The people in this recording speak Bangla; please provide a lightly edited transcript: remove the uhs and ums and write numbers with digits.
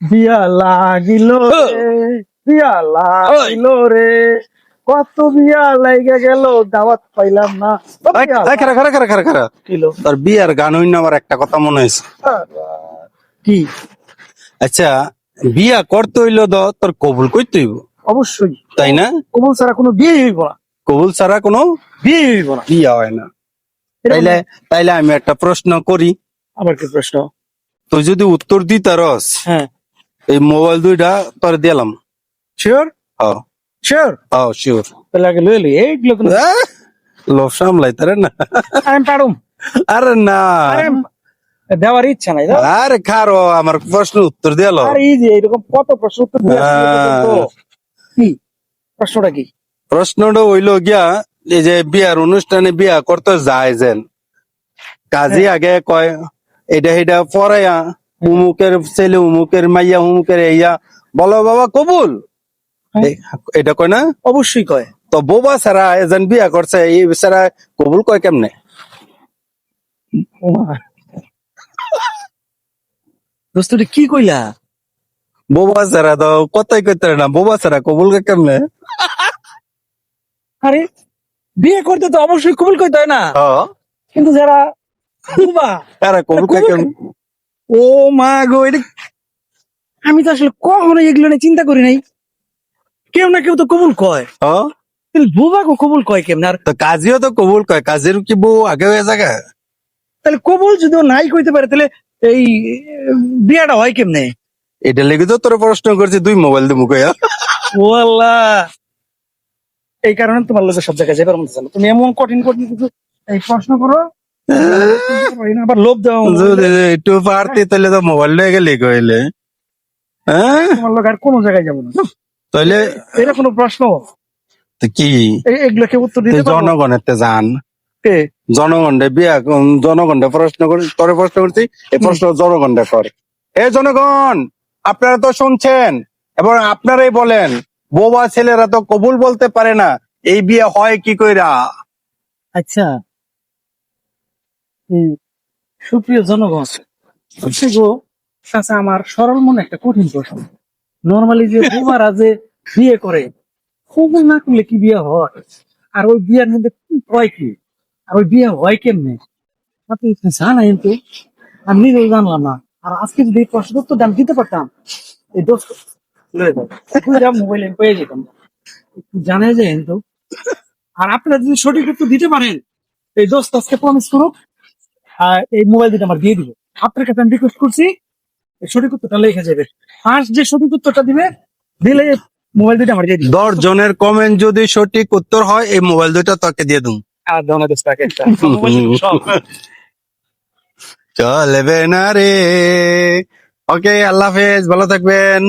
বিয়া লাগিল রে, বিয়া লাগিল রে, কত বিয়া লাইগা গেল দাওয়াত পাইলাম না। বিয়া খারা খারা খারা খারা খারা লাগিল। তোর বিয়ার গান হইন আমার একটা কথা মনে হয়েছে। কি? আচ্ছা, বিয়া করতে হইলো তোর কবুল করতে হইব, অবশ্যই, তাই না? কবুল ছাড়া কোনো বিয়ে হইব না, কবুল ছাড়া কোনো বিয়ে হইব না। বিয়া হয় না। এরকম তাইলে না? তাইলে আমি একটা প্রশ্ন করি, আবার কি প্রশ্ন? তুই যদি উত্তর দিতারস, হ্যাঁ, এই মোবাইল দুইটা তোর দিলাম। শিওর হ্যাঁ শিওর। হ্যাঁ শিওর। তাহলে আগে লই লই, এইগুলো কোনো লোভ সামলাই তারে না। আমি পারুম। আরে না, আরে দেওয়ার ইচ্ছা নাই দাও। আরে খারো আমার প্রশ্ন উত্তর দিল। আরে এই যে এরকম কত প্রশ্ন উত্তর দিয়ে আসছে এ পর্যন্ত। কি প্রশ্নটা কি? প্রশ্নটা হইলো গিয়া, এই যে বিয়ার অনুষ্ঠানে বিয়া করতে যায় যেন কাজী আগে কয় এটা এটা পড়াইয়া উমুকের ছেলে উমুকের মাইয়া উমুকের ইয়া বলো বাবা কবুল, এটা কয় না? অবশ্যই কয়। তো বোবা ছাড়া এজন বিয়া করছে এই ছাড়া কবুল কয় কেমনে? দোস্ত এটা কি কইলা? বোবা ছাড়া তো কথাই কইতে না, বোবা ছাড়া কবুল কয় কেমনে? আরে বিয়ে করতে তো অবশ্যই কবুল কইতে হয় না, হ্যাঁ, কিন্তু যারা বুবা আরে কবুল কয় কেমনে? ও মা গো, এটা আমি তো আসলে কখনো এগুলো নিয়ে চিন্তা করি নাই। কেউ না কেউ তো কবুল কয়, হ্যাঁ, কিন্তু বুবা কো কবুল কয় কেমন? আর তো কাজীও তো কবুল কয়, কাজীর কি বউ আগে হয়ে যাবে? তাহলে কবুল যদি ও নাই কইতে পারে তাহলে এই বিয়াটা হয় কেমনে? এটা লেগে তো তোর প্রশ্ন করছি, দুই মোবাইল দিব কয়া। ও আল্লাহ, এই কারণে তোমার লোকের সব জায়গায় যাবার মতো তুমি এমন কঠিন কঠিন কিছু এই প্রশ্ন করো, আবার লোভ দেওয়া যদি একটু পারতি তাহলে তো মোবাইল লয়ে গেলি কইলে। হ্যাঁ, তোমার লোক আর কোনো জায়গায় যাবো না। তাহলে এটা কোনো প্রশ্ন? তো কি এগুলো কেউ উত্তর তুই দিতে পারবো? জনগণের তে জান, কে? জনগণে বিয়া জনগণে প্রশ্ন করি, তোরে প্রশ্ন করছি, এই প্রশ্ন জনগণে কর। এ জনগণ, আপনারা তো শুনছেন, এবং আপনারাই বলেন বোবা ছেলেরা তো কবুল বলতে পারে না, এই বিয়ে হয় কি কইরা? আচ্ছা, সুপ্রিয় জনগণ, হচ্ছে গো চাচা, আমার সরল মনে একটা কঠিন প্রশ্ন। নর্মালি যে বুবারা যে বিয়ে করে, কবুল না করলে কি বিয়ে হয়? আর ওই বিয়ের মধ্যে কি হয় কি? আর ওই বিয়ে হয় কেমনে? আপনি জানাই কিন্তু আমি নিজেও জানলাম না। আর আজকে যদি এই প্রশ্ন উত্তর আমি দিতে পারতাম, এই দোষ লয়ে যাও মোবাইলে পেয়ে যেতাম। একটু জানাই যায় কিন্তু। আর আপনারা যদি সঠিক উত্তর দিতে পারেন, এই দোস্ত আজকে প্রমিস করুক আর এই মোবাইল দিতে আমার দিয়ে দিব। আপনার কাছে আমি রিকোয়েস্ট করছি, এই সঠিক উত্তরটা লেখা যাবে। ফার্স্ট যে সঠিক উত্তরটা দিবে, দিলে মোবাইল দিতে আমার দিয়ে দিব। 10 জনের কমেন্ট যদি সঠিক উত্তর হয়, এই মোবাইল দুইটা তোকে দিয়ে দুম। আর দোনা দোস্ত একটা মোবাইল সব চলবে না রে। ওকে, আল্লাহ হাফেজ, ভালো থাকবেন।